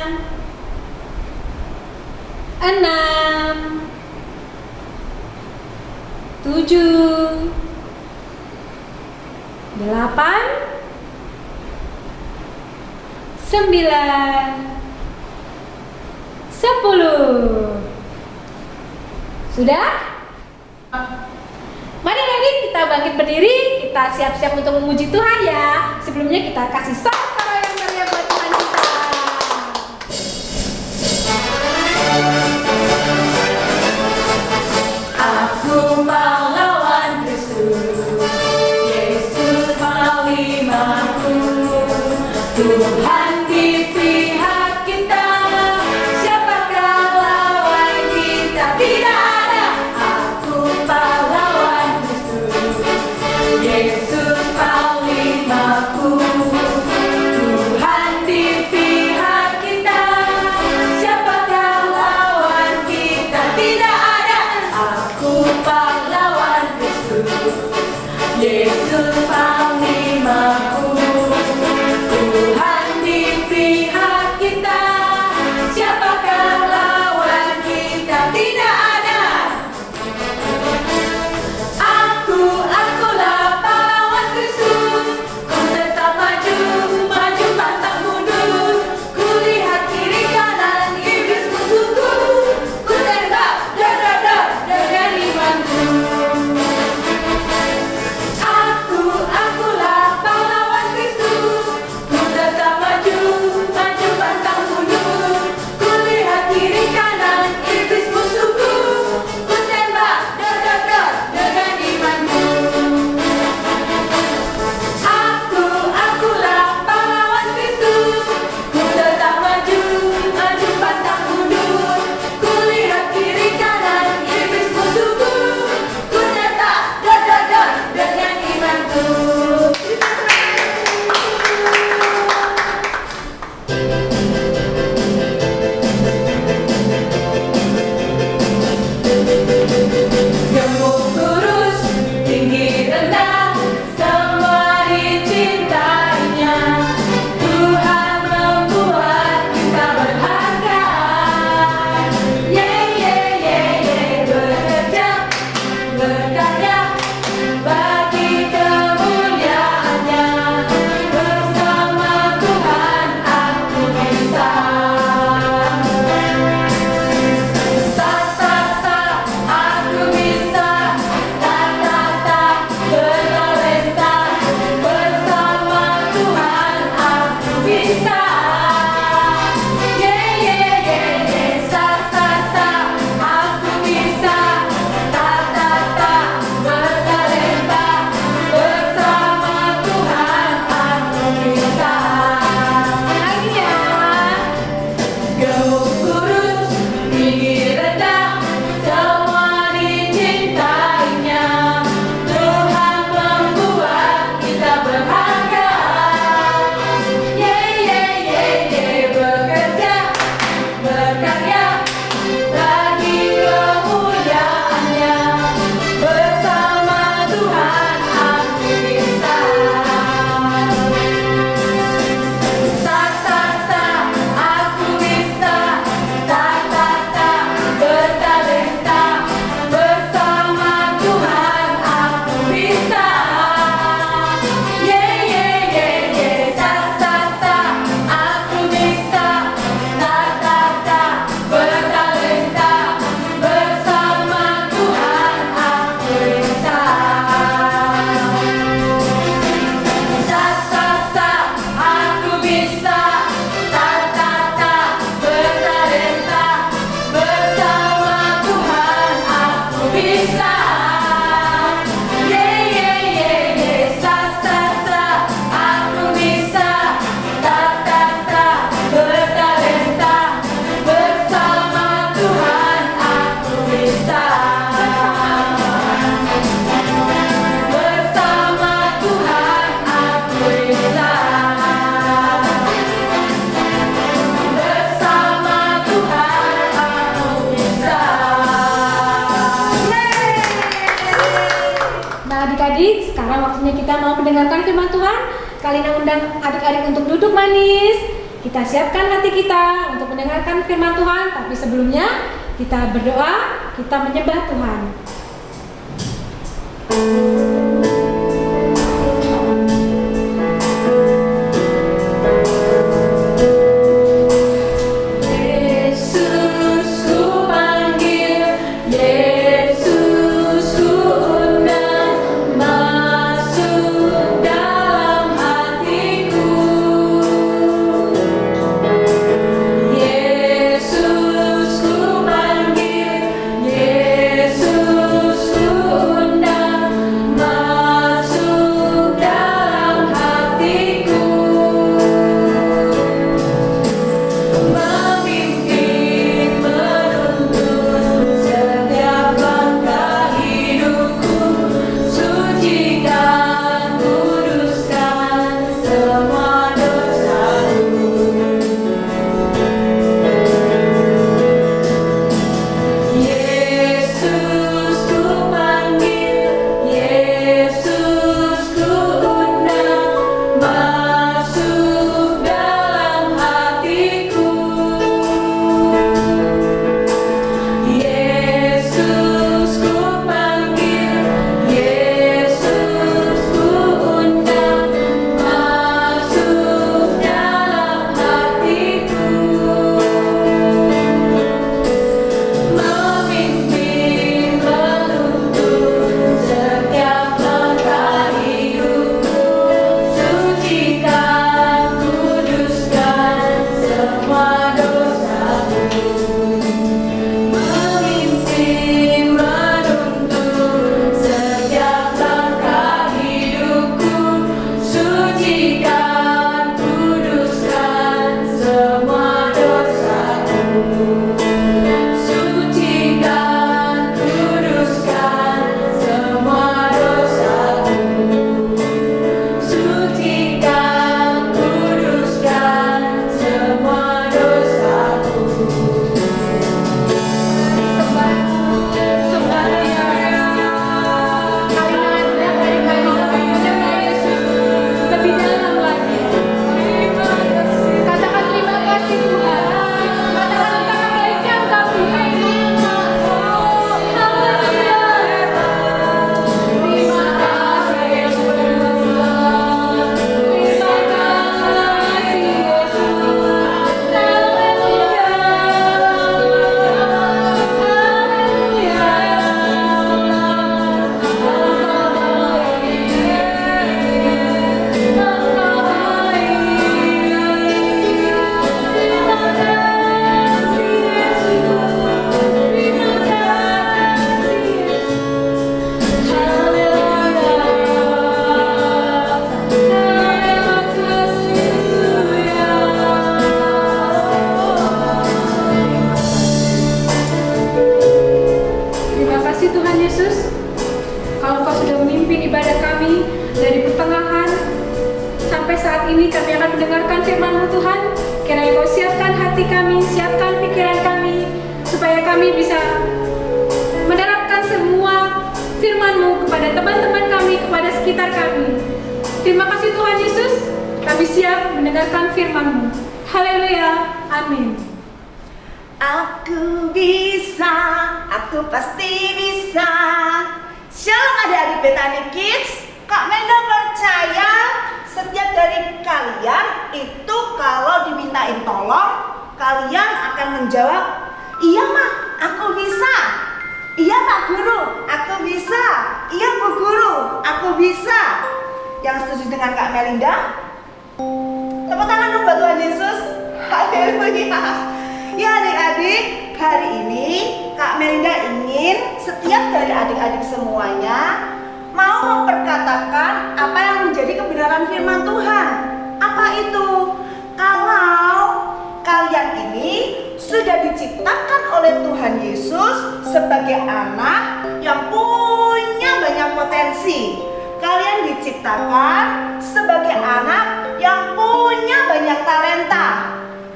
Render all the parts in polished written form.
6, 7, 8, 9, 10. Sudah? Mari lagi kita bangkit berdiri, kita siap-siap untuk memuji Tuhan ya. Sebelumnya kita kasih sorak-sorai yang meriah buat Tuhan kita. Aku pahlawan Kristus, Yesus panglimaku, Tuhan di pihak kita, siapakah lawan kita? Tidak ada. Aku pahlawan Kristus, Yesus panglimaku, sekarang waktunya kita mau mendengarkan firman Tuhan. Kalian undang adik-adik untuk duduk manis. Kita siapkan hati kita untuk mendengarkan firman Tuhan. Tapi sebelumnya kita berdoa, kita menyembah Tuhan.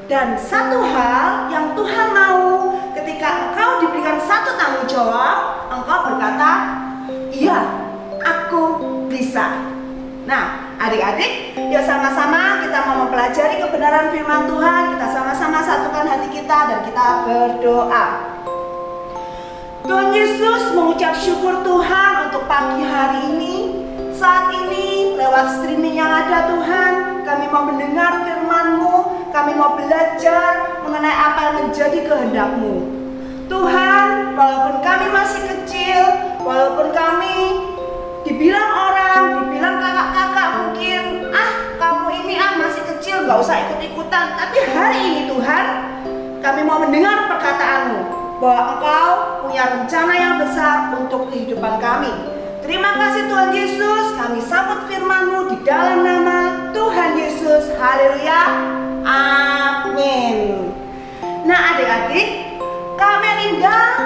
Dan satu hal yang Tuhan mau, ketika engkau diberikan satu tanggung jawab, engkau berkata, iya, aku bisa. Nah, adik-adik, yuk sama-sama kita mau mempelajari kebenaran firman Tuhan. Kita sama-sama satukan hati kita dan kita berdoa. Tuhan Yesus mengucap syukur Tuhan untuk pagi hari ini. Saat ini lewat streaming yang ada Tuhan, kami mau mendengar firman-Mu, kami mau belajar mengenai apa yang menjadi kehendak-Mu. Tuhan, walaupun kami masih kecil, walaupun kami dibilang orang, dibilang kakak-kakak mungkin, kamu ini masih kecil, gak usah ikut-ikutan. Tapi hari ini Tuhan, kami mau mendengar perkataan-Mu, bahwa Engkau punya rencana yang besar untuk kehidupan kami. Terima kasih Tuhan Yesus, kami sambut firman-Mu di dalam nama Tuhan Yesus. Haleluya, amin. Nah adik-adik, kami ingin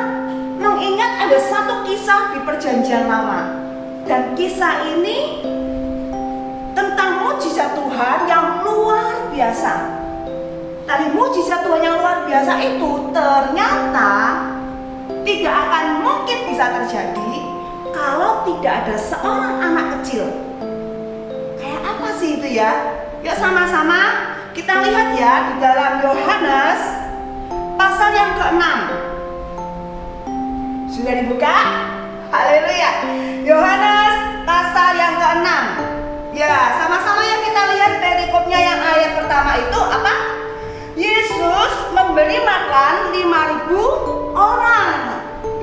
mengingat ada satu kisah di perjanjian lama. Dan kisah ini tentang mujizat Tuhan yang luar biasa. Tapi mujizat Tuhan yang luar biasa itu ternyata tidak akan mungkin bisa terjadi kalau tidak ada seorang anak kecil. Kayak apa sih itu ya? Yuk sama-sama kita lihat ya di dalam Yohanes pasal yang ke-6. Sudah dibuka? Haleluya. Yohanes pasal yang ke-6. Ya, sama-sama yang kita lihat perikopnya yang ayat pertama itu apa? Yesus memberi makan 5.000 orang.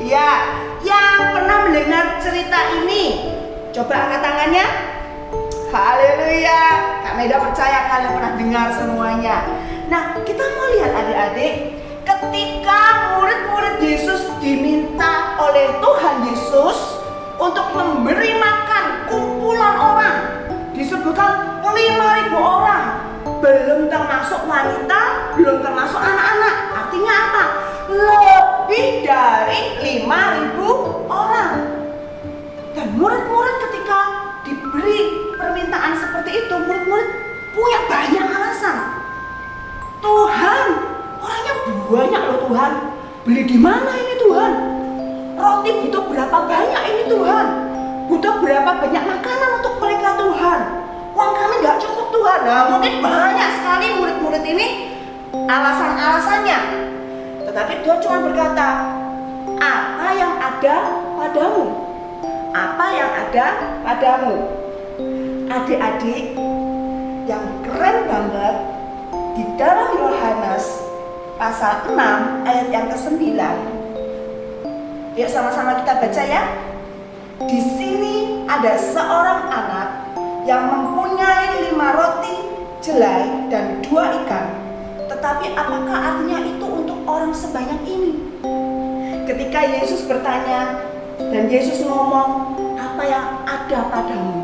Ya, yang pernah mendengar cerita ini, coba angkat tangannya. Haleluya. Kak Meda percaya kalian pernah dengar semuanya. Nah, kita mau lihat adik-adik, ketika murid-murid Yesus diminta oleh Tuhan Yesus untuk memberi makan kumpulan orang, disebutkan 5.000 orang, belum termasuk wanita, belum termasuk anak-anak. Artinya apa? Lebih dari 5.000 orang. Dan murid-murid ketika diberi permintaan seperti itu, murid-murid punya banyak alasan. Tuhan, orangnya banyak loh Tuhan. Beli di mana ini Tuhan? Roti butuh berapa banyak ini Tuhan? Butuh berapa banyak makanan untuk mereka Tuhan? Uang kami gak cukup Tuhan. Nah, mungkin banyak sekali murid-murid ini alasan-alasannya. Tetapi Tuhan cuma berkata, apa yang ada padamu? Apa yang ada padamu? Adik-adik, yang keren banget, di dalam Yohanes pasal 6 ayat yang ke-9. Yuk sama-sama kita baca ya. Di sini ada seorang anak yang mempunyai 5 roti jelai dan 2 ikan. Tetapi apakah artinya itu untuk orang sebanyak ini? Ketika Yesus bertanya dan Yesus ngomong, apa yang ada padamu?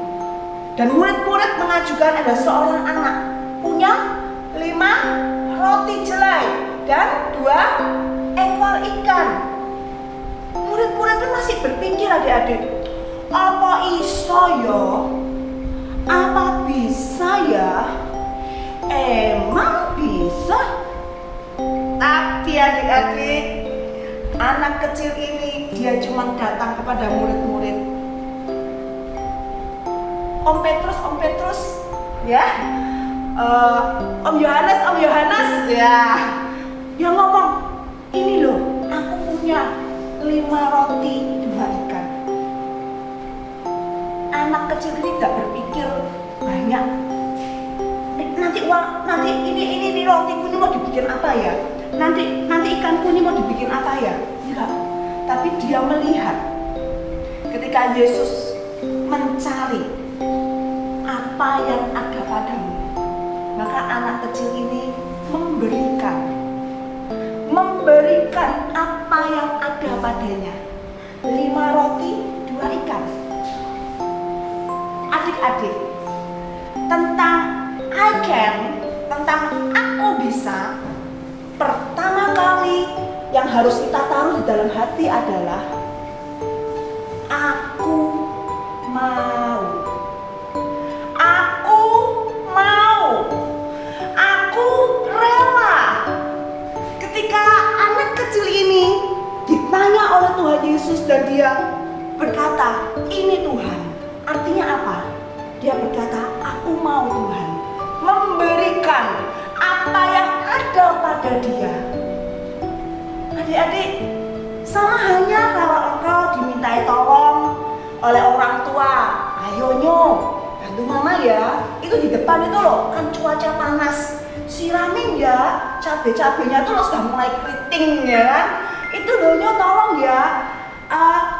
Dan murid-murid mengajukan ada seorang anak punya 5 roti jelai dan 2 ekor ikan. Murid-murid itu masih berpikir adik-adik, apa iso ya? Apa bisa ya? Emang bisa? Tapi adik-adik, anak kecil ini dia cuma datang kepada murid-murid. Om Petrus, ya, Om Yohanes, ya, dia ngomong, ini loh, aku punya 5 roti 2 ikan. Anak kecil ini tidak berpikir banyak. Nanti ini rotiku ini mau dibikin apa ya? Nanti ikanku ini mau dibikin apa ya? Enggak. Tapi dia melihat ketika Yesus mencari apa yang ada padamu, maka anak kecil ini memberikan apa yang ada padanya. 5 roti 2 ikan. Adik-adik, tentang tentang aku bisa, pertama kali yang harus kita taruh di dalam hati adalah aku mau. Aku rela. Ketika anak kecil ini ditanya oleh Tuhan Yesus dan dia berkata, ini Tuhan, Artinya apa? Dia berkata, aku mau Tuhan memberikan apa yang ada pada dia. Adik-adik, sama halnya kalau engkau dimintai tolong oleh orang tua, ayo nyo, bantu mama ya. Itu di depan itu loh, kan cuaca panas, siramin ya, cabai-cabainya tuh loh sudah mulai keriting ya kan. Itu loh nyo tolong ya.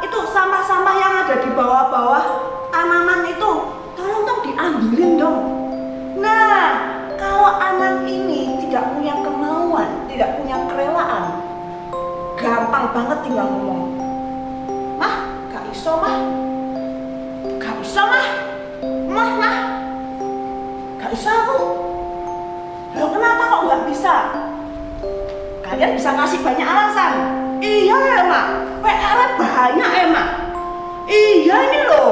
Itu sampah-sampah yang ada di bawah-bawah tanaman itu, tolong dong diambilin dong. Nah, kalau anak ini tidak punya kemauan, tidak punya kerelaan, gampang banget tinggal ngomong, mah, gak iso mah, gak bisa mah, mah, gak bisa aku. Loh kenapa kok gak bisa? Kalian bisa kasih banyak alasan. Iya emak, PR banyak emak. Iya ini loh,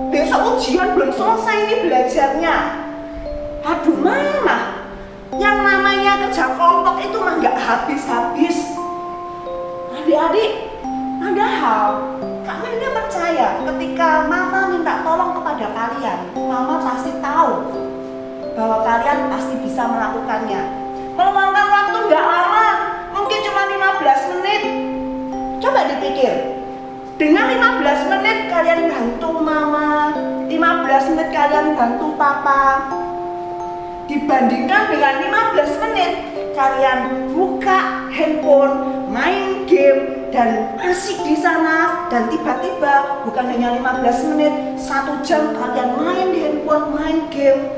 besok ujian belum selesai ini belajarnya. Aduh mama, yang namanya kerja kelompok itu mah gak habis-habis. Adik-adik, padahal Kak Melinda percaya ketika mama minta tolong kepada kalian, mama pasti tahu bahwa kalian pasti bisa melakukannya. Meluangkan waktu gak lama, mungkin cuma 15 menit. Coba dipikir, dengan 15 menit kalian bantu mama, 15 menit kalian bantu papa, dibandingkan dengan 15 menit kalian buka handphone, main game, dan asik di sana, dan tiba-tiba bukan hanya 15 menit, 1 jam kalian main di handphone, main game,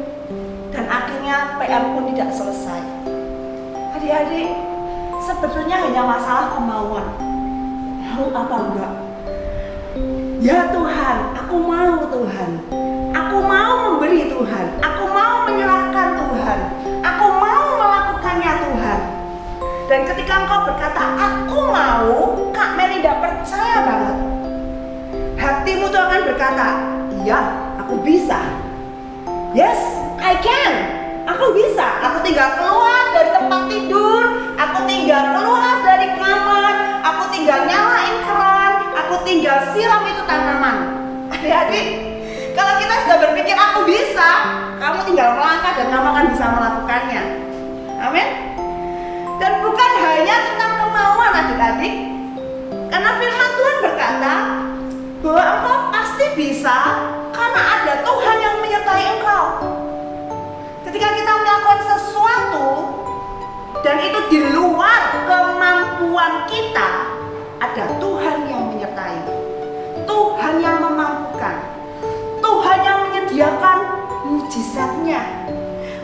dan akhirnya PR pun tidak selesai. Adik-adik, sebetulnya hanya masalah kemauan. Mau apa enggak? Ya Tuhan, aku mau Tuhan. Aku mau memberi Tuhan. Aku mau menyerahkan Tuhan. Aku mau melakukannya Tuhan. Dan ketika engkau berkata, aku mau, Kak Melinda percaya banget. Hatimu tuh akan berkata, iya, aku bisa. Yes, I can. Aku bisa. Aku tinggal keluar dari tempat tidur. Aku tinggal keluar dari kamar. Aku tinggal nyalain keran. Aku tinggal siram itu tanaman. Adik-adik, kalau kita sudah berpikir aku bisa, kamu tinggal melangkah dan kamu akan bisa melakukannya. Amin. Dan bukan hanya tentang kemauan adik-adik, karena firman Tuhan berkata bahwa engkau pasti bisa karena ada Tuhan yang menyertai engkau. Ketika kita melakukan sesuatu dan itu di luar kemampuan kita, ada Tuhan yang menyertai, Tuhan yang memampukan, Tuhan yang menyediakan mujizatnya.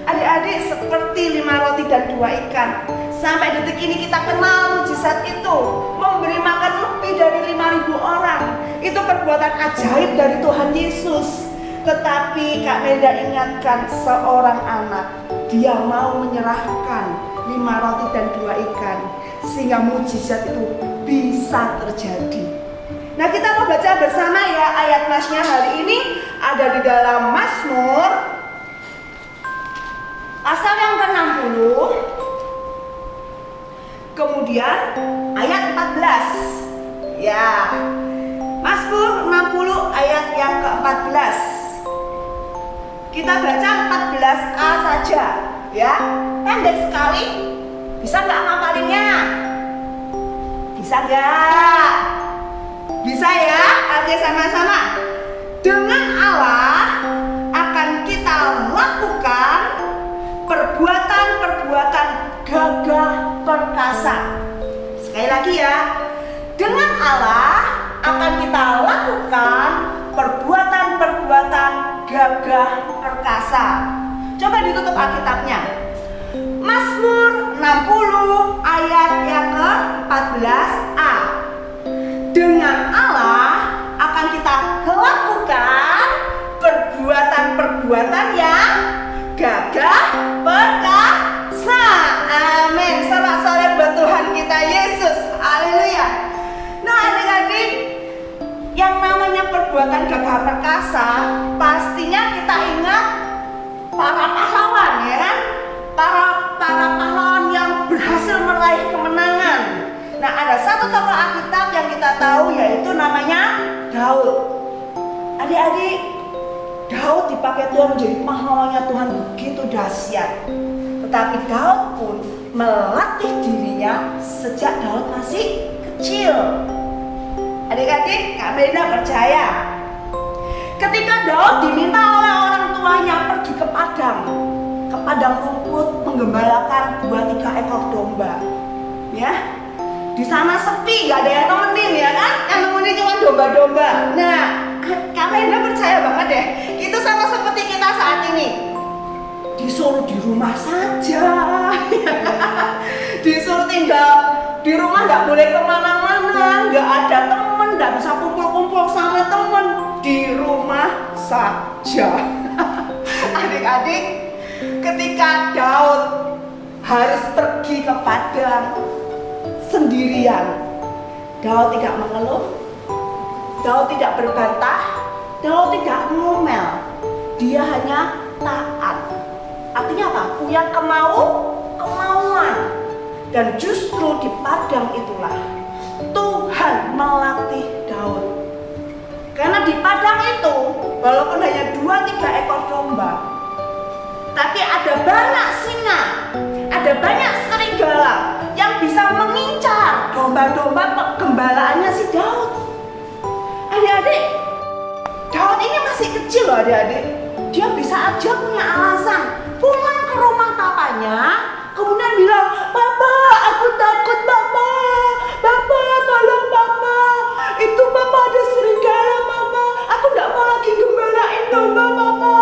Adik-adik, seperti 5 roti dan 2 ikan, sampai detik ini kita kenal mujizat itu, memberi makan lebih dari 5.000 orang. Itu perbuatan ajaib dari Tuhan Yesus. Tetapi Kak Melinda ingatkan seorang anak, dia mau menyerahkan 5 roti dan 2 ikan, sehingga mujizat itu bisa terjadi. Nah, kita mau baca bersama ya, ayat nasnya hari ini ada di dalam Mazmur pasal yang ke-60, kemudian ayat 14. Ya, Mazmur 60 ayat yang ke-14. Kita baca 14a saja ya, pendek sekali. Bisa nggak ngapalinnya? Bisa nggak? Bisa ya? Oke, sama-sama. Dengan Allah akan kita lakukan perbuatan-perbuatan gagah perkasa. Sekali lagi ya, dengan Allah akan kita lakukan perbuatan-perbuatan gagah perkasa. Coba ditutup Alkitabnya. Mazmur 60 ayat yang ke-14a. Dengan Allah akan kita lakukan perbuatan-perbuatan yang gagah perkasa. Amin. Sorak-sorai buat Tuhan kita Yesus. Haleluya. Nah, adik-adik, yang namanya perbuatan gagah perkasa, pastinya kita ingat para pahlawan ya kan? Para pahlawan yang berhasil meraih kemenangan. Nah, ada satu tokoh Alkitab yang kita tahu, yaitu namanya Daud. Adik-adik, Daud dipakai Tuhan menjadi pahlawannya Tuhan begitu dahsyat. Tetapi Daud pun melatih dirinya sejak Daud masih kecil. Adik-adik, Kak Melinda percaya ketika Daud diminta oleh orang tuanya pergi ke padang rumput menggembalakan 2-3 ekor domba, ya, di sana sepi, gak ada yang nemenin, ya kan? Yang nemenin cuma domba-domba. Nah, Kak Melinda percaya banget deh, itu sama seperti kita saat ini. Disuruh di rumah saja, disuruh tinggal di rumah, nggak boleh kemana-mana, nggak ada temen, nggak bisa kumpul-kumpul sama temen, di rumah saja. Adik-adik, ketika Daud harus pergi ke padang sendirian, Daud tidak mengeluh, Daud tidak berbantah, Daud tidak ngomel, dia hanya taat. Artinya apa? Punya kemauan. Dan justru di padang itulah Tuhan melatih Daud. Karena di padang itu, walaupun hanya 2-3 ekor domba, tapi ada banyak singa, ada banyak serigala yang bisa mengincar domba-domba gembalaannya si Daud. Adik-adik, Daud ini masih kecil loh adik-adik. Dia bisa aja punya alasan pulang ke rumah papanya, kemudian bilang, "Papa, aku takut Papa, Papa tolong Papa, itu Papa ada serigala Papa, aku gak mau lagi gembalain domba Papa."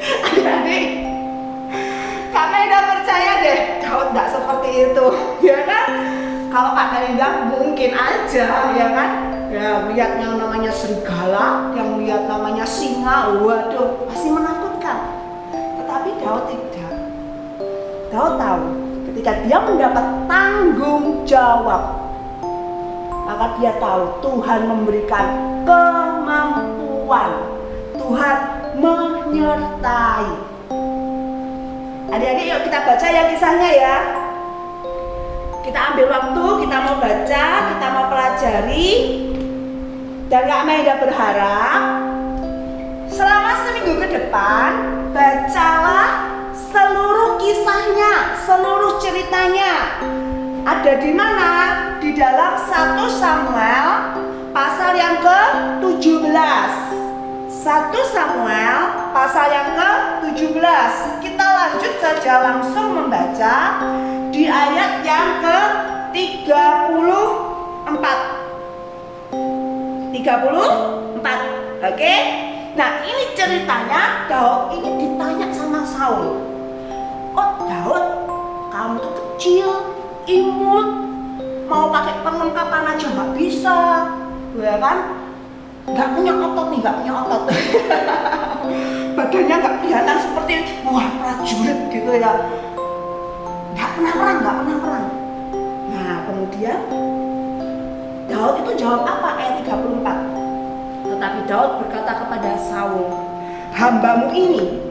Adik-adik, Kak Melinda percaya deh Daud gak seperti itu, ya kan? Kalau Kak Melinda mungkin aja, ya kan? Ya, lihat yang namanya serigala, yang lihat namanya singa, waduh, pasti menakutkan. Tetapi Daud tidak. Daud tahu ketika dia mendapat tanggung jawab, maka dia tahu Tuhan memberikan kemampuan, Tuhan menyertai. Adik-adik, yuk kita baca ya kisahnya ya. Kita ambil waktu, kita mau baca, kita mau pelajari. Dan Kak Melinda berharap selama seminggu ke depan bacalah seluruh kisahnya, seluruh ceritanya. Ada di mana? Di dalam 1 Samuel pasal yang ke-17. 1 Samuel pasal yang ke-17. Kita lanjut saja langsung membaca di ayat yang ke-34. 34. Oke? Nah, ini ceritanya Daud ini ditanya sama Saul. "Oh Daud, kamu tuh kecil, imut, mau pakai perlengkapan aja nggak bisa, ya kan? Nggak punya otot nih, nggak punya otot." Badannya nggak kelihatan seperti wah prajurit gitu ya. Nggak pernah perang. Nah, kemudian Daud itu jawab apa? Ayat 34. Tetapi Daud berkata kepada Saul, "Hambamu ini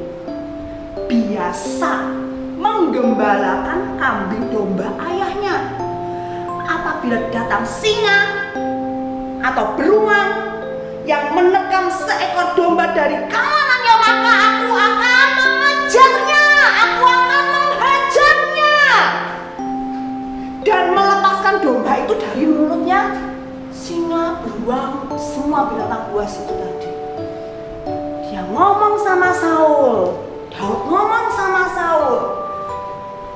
biasa menggembalakan kambing domba ayahnya. Apabila datang singa atau beruang yang menerkam seekor domba dari kawanannya, maka aku akan mengejarnya, aku akan menghajarnya dan melepaskan domba itu dari mulutnya singa, beruang, semua binatang buas itu tadi." Dia ngomong sama Saul, Daud ngomong sama Saul,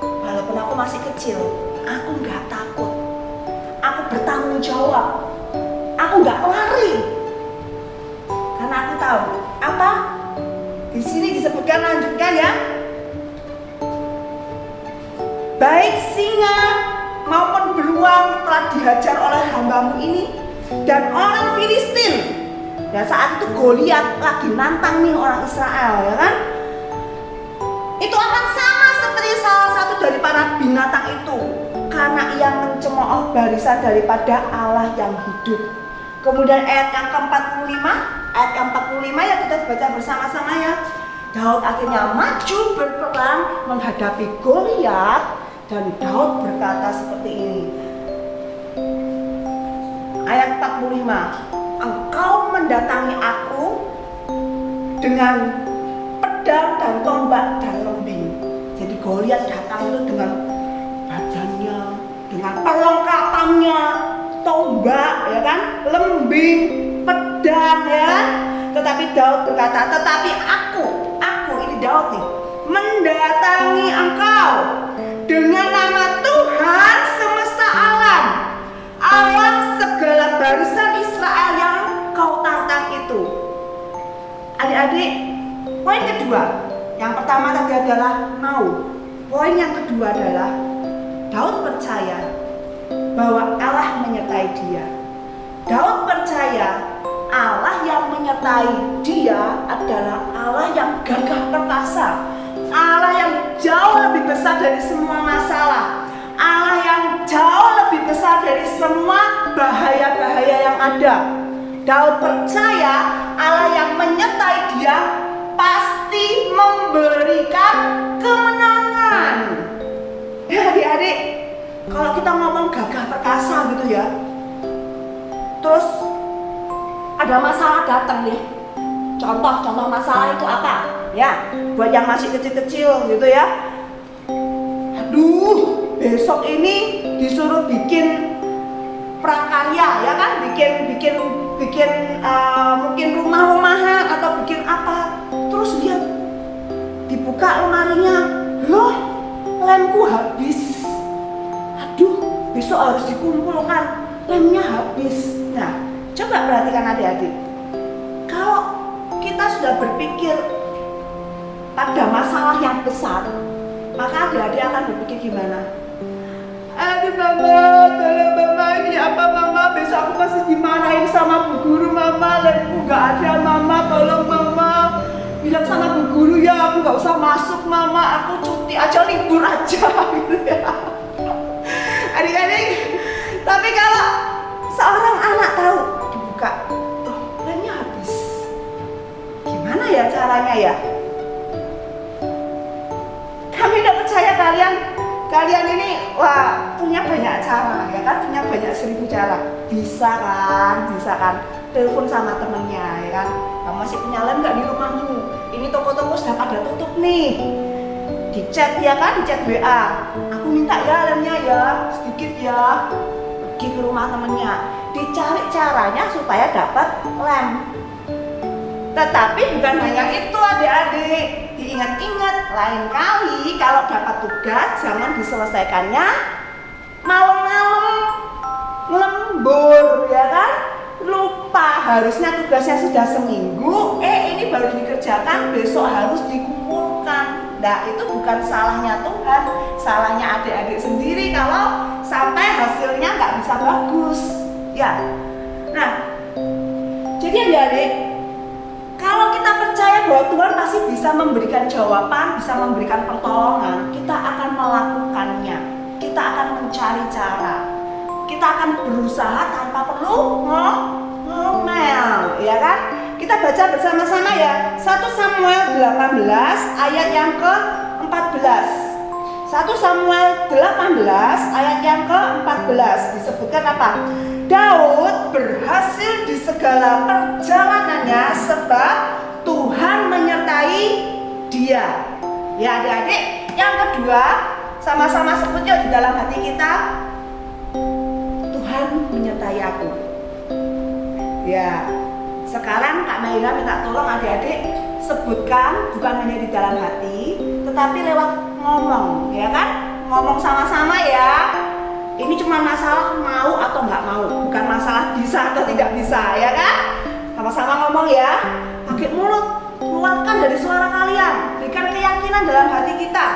"Walaupun aku masih kecil, aku nggak takut, aku bertanggung jawab, aku nggak lari, karena aku tahu apa." Di sini disebutkan, lanjutkan ya, "Baik singa maupun beruang telah dihajar oleh hambamu ini dan orang Filistin." Dan saat itu Goliat lagi nantang nih orang Israel, ya kan? "Itu akan sama seperti salah satu dari para binatang itu, karena ia mencemooh barisan daripada Allah yang hidup." Kemudian ayat yang ke-45, ayat ke-45 ya kita baca bersama-sama ya. Daud akhirnya maju berperang menghadapi Goliat. Dan Daud berkata seperti ini. Ayat 45. "Engkau mendatangi aku dengan pedang dan tombak dan lembing. Jadi Goliat datang itu dengan badannya, dengan perlengkapannya, tombak, ya kan, lembing, pedang, ya kan. Tetapi Daud berkata, tetapi aku ini Daud nih, mendatangi engkau dengan nama Tuhan semesta alam, Allah segala barisan Israel yang kau tantang itu. Adik-adik, poin kedua, yang pertama tadi adalah mau. Poin yang kedua adalah Daud percaya bahwa Allah menyertai dia. Daud percaya Allah yang menyertai dia adalah Allah yang gagah perkasa, Allah yang jauh lebih besar dari semua masalah, Allah yang jauh lebih besar dari semua bahaya-bahaya yang ada. Daud percaya Allah yang menyertai dia pasti memberikan kemenangan. Ya adik-adik, kalau kita ngomong gagah perkasa gitu ya, terus ada masalah datang nih. Contoh masalah itu apa? Ya, buat yang masih kecil-kecil gitu ya. Aduh, besok ini disuruh bikin prakarya, ya kan? Bikin mungkin rumah-rumahan atau bikin apa. Terus dia dibuka lemarinya, loh, lemku habis. Aduh, besok harus dikumpulkan, lemnya habis. Nah, coba perhatikan adik-adik. Kalau kita sudah berpikir pada masalah yang besar, maka adik-adik akan berpikir gimana? Aduh mama, tolong mama, ini apa mama? Besok aku masih dimarahin sama bu guru mama, lemku gak ada mama, tolong mama. Bilang sama bu guru ya, aku gak usah masuk mama, aku cuti aja, libur aja gitu ya. Adik-adik, tapi kalau seorang anak tahu dibuka, oh lemnya habis, gimana ya caranya ya? Kami tidak percaya kalian ini wah punya banyak cara, ya kan, punya banyak 1000 cara. Bisa kan telepon sama temennya, ya kan, kamu masih punya lem nggak di rumahmu? Ini toko-toko sudah pada tutup nih. Di chat, ya kan, di chat WA, aku minta ya lemnya ya, sedikit ya. Pergi ke rumah temennya, dicari caranya supaya dapat lem. Tetapi bukan hanya itu adik-adik, diingat-ingat, lain kali kalau dapat tugas jangan diselesaikannya malam-malam lembur, ya kan, lupa, harusnya tugasnya sudah seminggu, ini baru dikerjakan, besok harus dikumpulkan. Nah itu bukan salahnya Tuhan, salahnya adik-adik sendiri kalau sampai hasilnya nggak bisa bagus, ya. Nah, jadi adik-adik, kalau kita percaya bahwa Tuhan pasti bisa memberikan jawaban, bisa memberikan pertolongan, kita akan melakukannya, kita akan mencari cara, kita akan berusaha tanpa perlu ngomel, ya kan? Kita baca bersama-sama ya, 1 Samuel 18 ayat yang ke-14. 1 Samuel 18 ayat yang ke-14 disebutkan apa? Daud berhasil di segala perjalanannya sebab Tuhan menyertai dia. Ya adik-adik, yang kedua sama-sama sebut yuk di dalam hati kita, Tuhan menyertai aku. Ya, sekarang Kak Maira minta tolong adik-adik sebutkan bukan hanya di dalam hati, tetapi lewat ngomong, ya kan? Ngomong sama-sama ya. Ini cuma masalah mau atau nggak mau, bukan masalah bisa atau tidak bisa, ya kan? Sama-sama ngomong ya, pakai mulut, keluarkan dari suara kalian, berikan keyakinan dalam hati kita.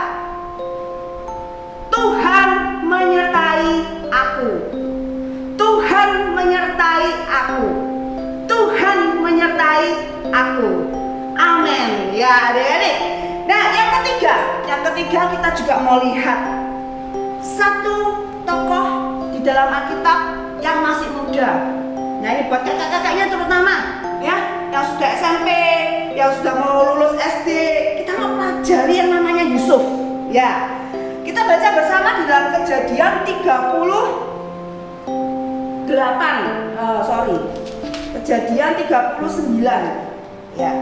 Tuhan menyertai aku. Tuhan menyertai aku. Tuhan menyertai aku. Amin. Ya adik-adik. Nah yang ketiga kita juga mau lihat satu tokoh di dalam Alkitab yang masih muda. Nah ini buat kakak-kakaknya terutama ya, yang sudah SMP, yang sudah mau lulus SD, kita mau pelajari yang namanya Yusuf. Ya, kita baca bersama di dalam Kejadian 39. Ya.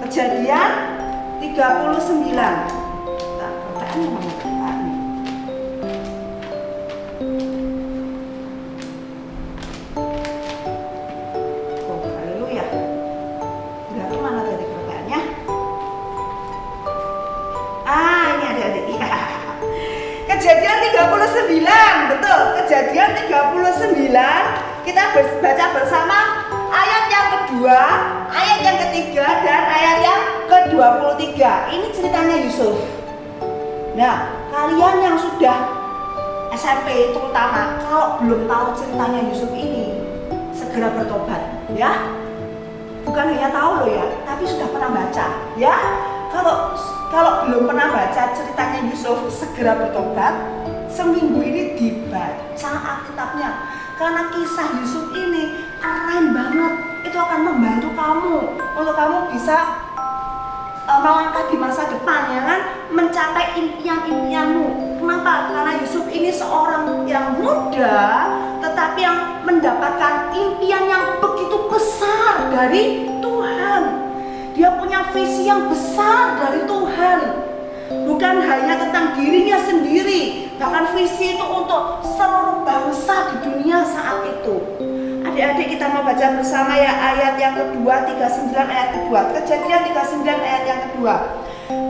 Kejadian 39. Nah, pertanyaannya mana? Oh, haleluya. Berarti mana tadi pertanyaannya? Ini adik-adik. Ya. Kejadian 39, betul. Kejadian 39. Kita baca bersama ayat yang kedua, ayat yang ketiga, dan ayat yang ke-23. Ini ceritanya Yusuf. Nah, kalian yang sudah SMP terutama, kalau belum tahu ceritanya Yusuf ini, segera bertobat, ya. Bukan hanya tahu loh ya, tapi sudah pernah baca, ya. Kalau belum pernah baca ceritanya Yusuf, segera bertobat. Seminggu ini dibaca Alkitabnya, karena kisah Yusuf ini keren banget. Itu akan membantu kamu untuk kamu bisa melangkah di masa depan, ya kan, mencapai impian-impianmu. Kenapa? Karena Yusuf ini seorang yang muda, tetapi yang mendapatkan impian yang begitu besar dari Tuhan. Dia punya visi yang besar dari Tuhan, bukan hanya tentang dirinya sendiri, bahkan visi itu untuk seluruh bangsa di dunia saat itu. Adik-adik, kita mau baca bersama ya ayat yang kedua, 39 ayat kedua. Kejadian 39 ayat yang kedua.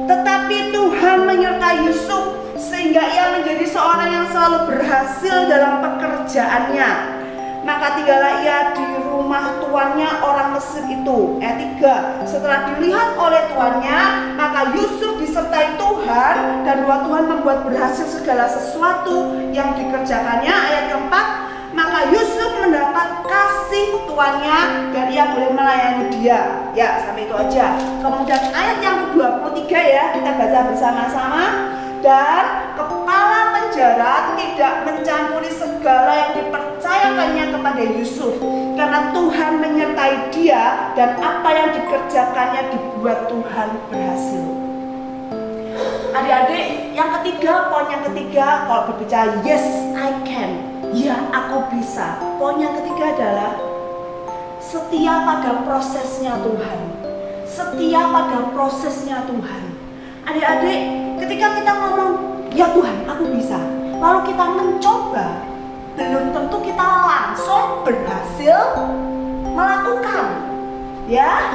Tetapi Tuhan menyertai Yusuf sehingga ia menjadi seorang yang selalu berhasil dalam pekerjaannya. Maka tinggallah ia di rumah tuannya orang Mesir itu. Ayat 3. Setelah dilihat oleh tuannya, maka Yusuf disertai Tuhan, dan doa Tuhan membuat berhasil segala sesuatu yang dikerjakannya. Ayat keempat. Maka Yusuf mendapat kasih tuannya dan ia boleh melayani dia. Ya, sampai itu aja. Kemudian ayat yang ke-23 ya, kita baca bersama-sama. Dan kepala penjara tidak mencampuri segala yang dipercayakannya kepada Yusuf, karena Tuhan menyertai dia dan apa yang dikerjakannya dibuat Tuhan berhasil. Adik-adik, yang ketiga, poin yang ketiga, kalau berbicara yes I can, ya aku bisa. Poin yang ketiga adalah setia pada prosesnya Tuhan. Setia pada prosesnya Tuhan. Adik-adik, ketika kita ngomong ya Tuhan aku bisa, lalu kita mencoba, belum tentu kita langsung berhasil melakukan. Ya,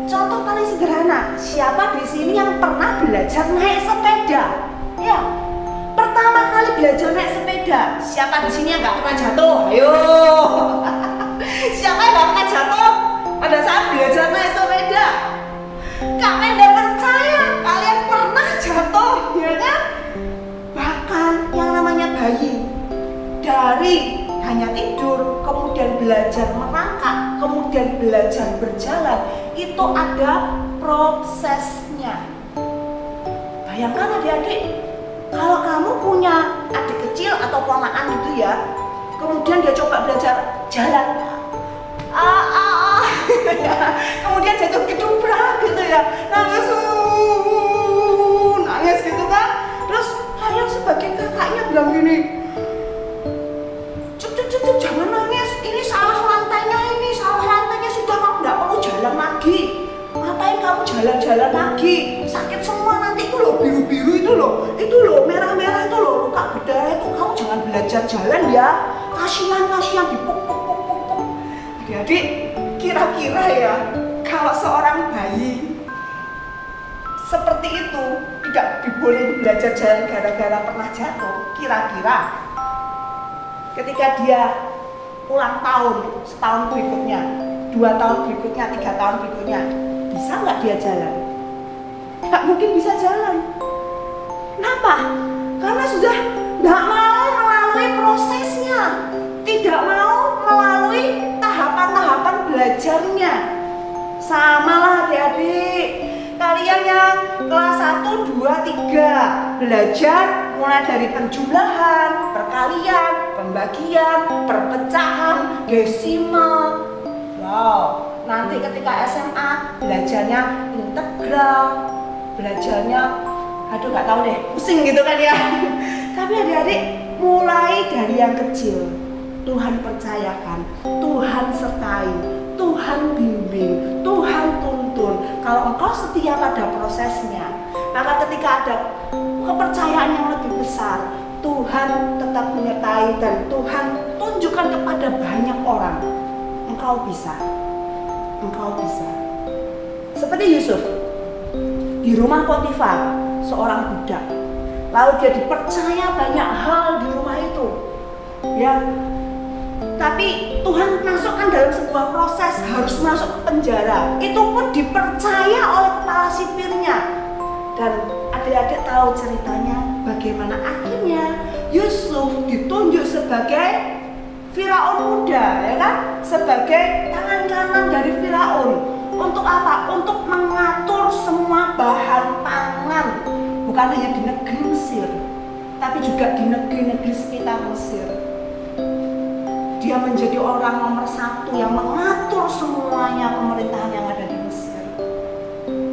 contoh paling sederhana, siapa di sini yang pernah belajar naik sepeda? Ya, pertama kali belajar naik sepeda, siapa di sini yang nggak pernah jatuh? Ayo, siapa yang nggak pernah jatuh pada saat belajar naik sepeda? Kalian tidak percaya, kalian pernah jatuh, ya kan? Bahkan yang namanya bayi, dari hanya tidur, kemudian belajar merangkak, kemudian belajar berjalan, itu ada prosesnya. Bayangkan adik-adik, kalau kamu punya adik kecil atau ponakan gitu ya, kemudian dia coba belajar jalan, kemudian jatuh gedubrak gitu ya, nangis gitu kan. Terus kalian sebagai kakaknya bilang gini, cuk jangan nangis, ini salah lantainya sudah, kamu nggak perlu jalan lagi. Ngapain kamu jalan-jalan lagi? Sakit semua nanti, itu loh biru-biru itu loh merah-merah itu loh, luka berdarah itu. Kamu jangan belajar jalan ya, kasihan dipuk. Adik-adik, kira-kira ya, kalau seorang bayi seperti itu tidak dibolehin belajar jalan gara-gara pernah jatuh, kira-kira ketika dia ulang tahun setahun berikutnya, 2 tahun berikutnya, 3 tahun berikutnya, bisa nggak dia jalan? Nggak mungkin bisa jalan. Kenapa? Karena sudah nggak mau melalui prosesnya, tidak mau melalui tahapan-tahapan belajarnya. Sama lah adik-adik, kalian yang kelas 1, 2, 3 belajar mulai dari penjumlahan, perkalian, pembagian, perpecahan, desimal. Wow, nanti ketika SMA belajarnya integral, belajarnya nggak tahu deh, pusing gitu kan ya. Tapi adik-adik, mulai dari yang kecil, Tuhan percayakan, Tuhan sertai, Tuhan bimbing, Tuhan tuntun. Kalau engkau setia pada prosesnya, maka ketika ada kepercayaan yang lebih besar, Tuhan tetap menyertai dan Tuhan tunjukkan kepada banyak orang, engkau bisa. Engkau bisa. Seperti Yusuf di rumah Potifar, seorang budak. Lalu dia dipercaya banyak hal di rumah itu. Ya. Tapi Tuhan masukkan dalam sebuah proses, harus masuk ke penjara. Itu pun dipercaya oleh kepala sipirnya. Dan adik-adik tahu ceritanya bagaimana akhirnya Yusuf ditunjuk sebagai Firaun muda, ya kan? Sebagai tangan kanan dari Firaun. Untuk apa? Untuk mengatur semua bahan pangan, bukan hanya di negeri Mesir, tapi juga di negeri-negeri sekitar Mesir. Dia menjadi orang nomor satu yang mengatur semuanya pemerintahan yang ada di Mesir.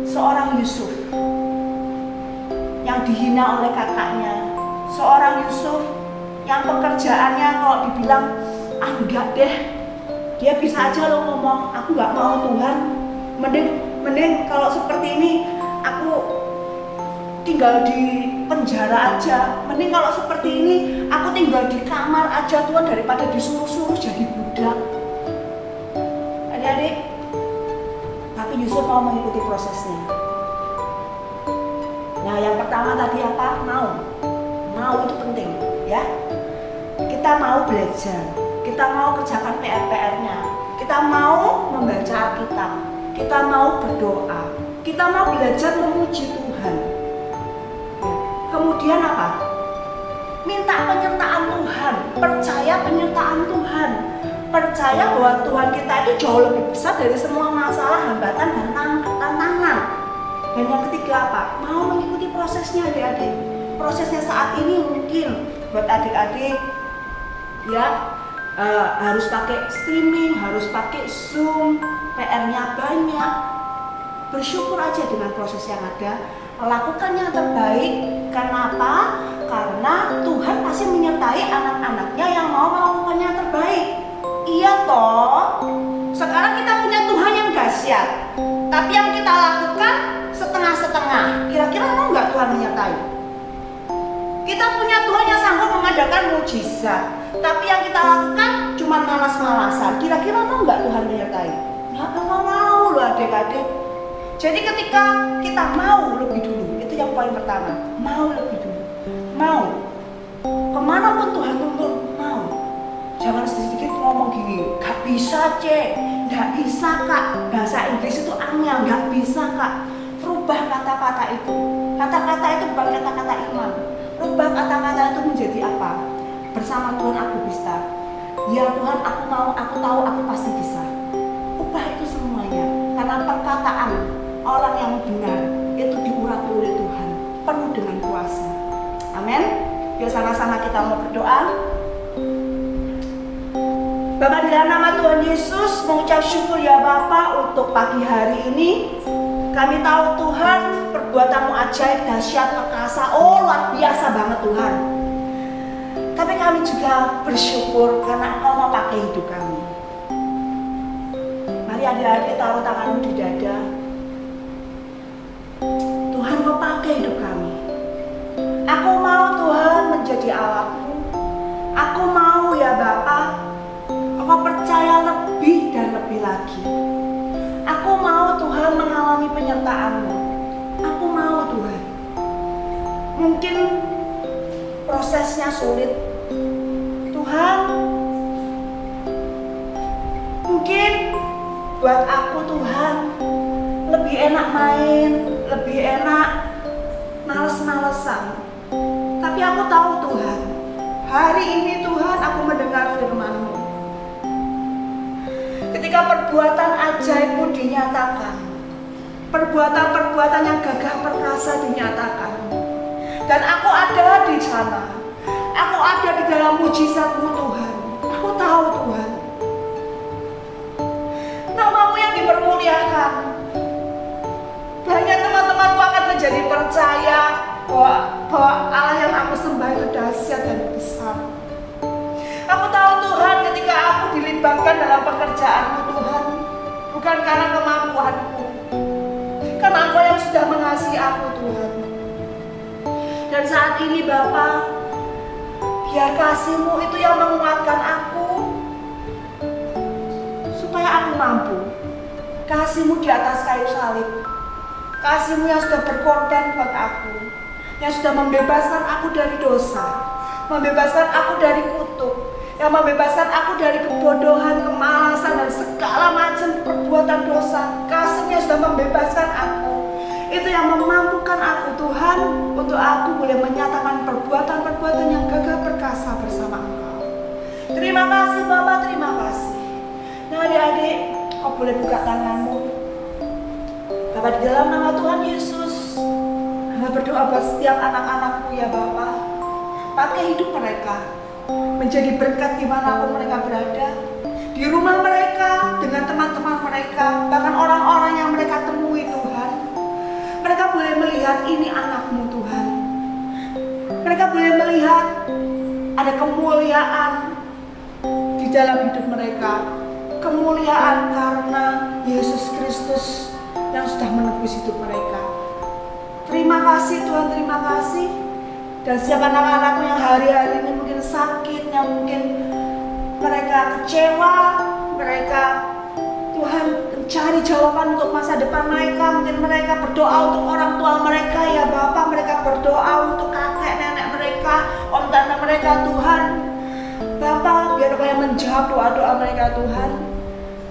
Seorang Yusuf yang dihina oleh kakaknya, seorang Yusuf yang pekerjaannya kalau dibilang enggak deh, dia bisa aja lo ngomong aku nggak mau Tuhan, mending kalau seperti ini aku tinggal di penjara aja, mending kalau seperti ini aku tinggal di kamar aja Tuhan daripada disuruh-suruh jadi budak. Adik-adik, tapi Yusuf mau mengikuti prosesnya. Nah, yang pertama tadi apa? Mau itu penting, ya. Kita mau belajar, kita mau kerjakan PR-nya, kita mau membaca Alkitab, kita mau berdoa, kita mau belajar memuji Tuhan. Kemudian apa? Minta penyertaan Tuhan, percaya penyertaan Tuhan, percaya bahwa Tuhan kita itu jauh lebih besar dari semua masalah, hambatan, dan tantangan. Dan yang ketiga apa? Mau mengikuti prosesnya adik-adik. Prosesnya saat ini mungkin buat adik-adik ya harus pakai streaming, harus pakai Zoom, PR-nya banyak. Bersyukur aja dengan proses yang ada, lakukan yang terbaik. Kenapa? Karena Tuhan pasti menyertai anak-anaknya yang mau melakukan yang terbaik. Iya toh. Sekarang kita punya Tuhan yang dahsyat, tapi yang kita lakukan setengah-setengah. Kira-kira mau nggak Tuhan menyertai? Kita punya Tuhan yang sanggup mengadakan mujizat, tapi yang kita lakukan cuma malas-malasan. Kira-kira mau nggak Tuhan menyertai? Nggak mau loh adik-adik. Jadi ketika kita mau lebih dulu, itu yang poin pertama. Mau lebih dulu. Mau. Kemanapun Tuhan tuntun, mau. Jangan sedikit ngomong gini, gak bisa cek, gak bisa kak. Bahasa Inggris itu angel, gak bisa kak. Rubah kata-kata itu. Kata-kata itu bukan kata-kata iman. Rubah kata-kata itu menjadi apa? Bersama Tuhan aku bisa. Ya Tuhan aku mau, aku tahu, aku pasti bisa. Ubah itu semuanya. Karena perkataan orang yang benar itu diurapi oleh Tuhan, penuh dengan kuasa. Amin. Yuk sama-sama kita mau berdoa. Bapa, di dalam nama Tuhan Yesus mengucap syukur ya Bapa untuk pagi hari ini. Kami tahu Tuhan perbuatan-Mu ajaib, dahsyat, perkasa, luar biasa banget Tuhan. Tapi kami juga bersyukur karena Engkau mau pakai hidup kami. Mari adik-adik taruh tanganmu di dada. Tuhan mau pakai hidup kami. Aku mau Tuhan menjadi alatmu. Aku mau ya Bapa, Engkau percaya lebih dan lebih lagi. Aku mau Tuhan mengalami penyertaan-Mu. Aku mau Tuhan. Mungkin prosesnya sulit Tuhan. Mungkin buat aku Tuhan lebih enak main, lebih enak males-malesan. Tapi aku tahu Tuhan, hari ini Tuhan aku mendengar firman-Mu. Ketika perbuatan ajaib-Mu dinyatakan, perbuatan-perbuatan yang gagah perkasa dinyatakan, dan aku ada di sana, aku ada di dalam mujizat-Mu Tuhan. Aku tahu Tuhan, nama-Mu yang dipermuliakan. Banyak teman-temanku akan menjadi percaya bahwa Allah yang aku sembah itu dahsyat dan besar. Aku tahu Tuhan ketika aku dilibatkan dalam pekerjaan-Mu Tuhan, bukan karena kemampuanku, karena Engkau yang sudah mengasihi aku Tuhan. Dan saat ini Bapa, biar kasih-Mu itu yang menguatkan aku, supaya aku mampu. Kasih-Mu di atas kayu salib, kasih-Mu yang sudah berkorban buat aku, yang sudah membebaskan aku dari dosa, membebaskan aku dari kutuk, yang membebaskan aku dari kebodohan, kemalasan, dan segala macam perbuatan dosa. Kasih-Mu yang sudah membebaskan aku, itu yang memampukan aku Tuhan, untuk aku boleh menyatakan perbuatan-perbuatan yang gagah perkasa bersama Engkau. Terima kasih Bapak, terima kasih. Nah adik-adik, kau boleh buka tanganmu. Bapak, di dalam nama Tuhan Yesus, Hamba berdoa buat setiap anak-anakmu ya Bapak. Pakai hidup mereka menjadi berkat dimanapun mereka berada, di rumah mereka, dengan teman-teman mereka, bahkan orang-orang yang mereka temui Tuhan. Mereka boleh melihat ini anakmu Tuhan. Mereka boleh melihat ada kemuliaan di dalam hidup mereka. Kemuliaan karena Yesus Kristus yang sudah menebus hidup mereka. Terima kasih Tuhan, terima kasih. Dan siapa anak-anakmu yang hari-hari ini mungkin sakit, yang mungkin mereka kecewa, mereka Tuhan mencari jawaban untuk masa depan mereka. Mungkin mereka berdoa untuk orang tua mereka ya Bapak, mereka berdoa untuk kakek nenek mereka, om tante mereka Tuhan. Bapak, biar Kau yang menjawab doa-doa mereka Tuhan.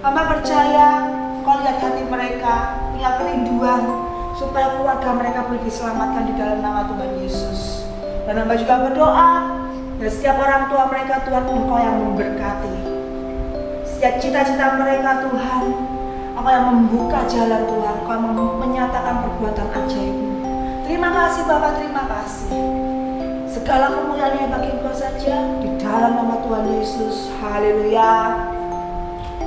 Hamba percaya Kau lihat hati mereka, punya kerinduan supaya keluarga mereka boleh diselamatkan di dalam nama Tuhan Yesus. Dan hamba juga berdoa, dan setiap orang tua mereka Tuhan, Engkau yang memberkati. Setiap cita-cita mereka Tuhan, Engkau yang membuka jalan Tuhan, Engkau yang menyatakan perbuatan ajaib-Mu. Terima kasih Bapak, terima kasih. Segala kemuliaan bagi Engkau saja, di dalam nama Tuhan Yesus. Haleluya.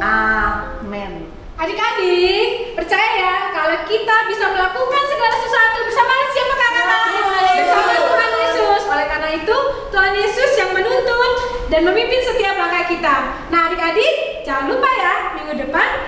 Amin. Adik-adik, percaya ya kalau kita bisa melakukan segala sesuatu bersama siapa kakak? Bersama Tuhan Yesus. Oleh karena itu, Tuhan Yesus yang menuntun dan memimpin setiap langkah kita. Nah adik-adik, jangan lupa ya, minggu depan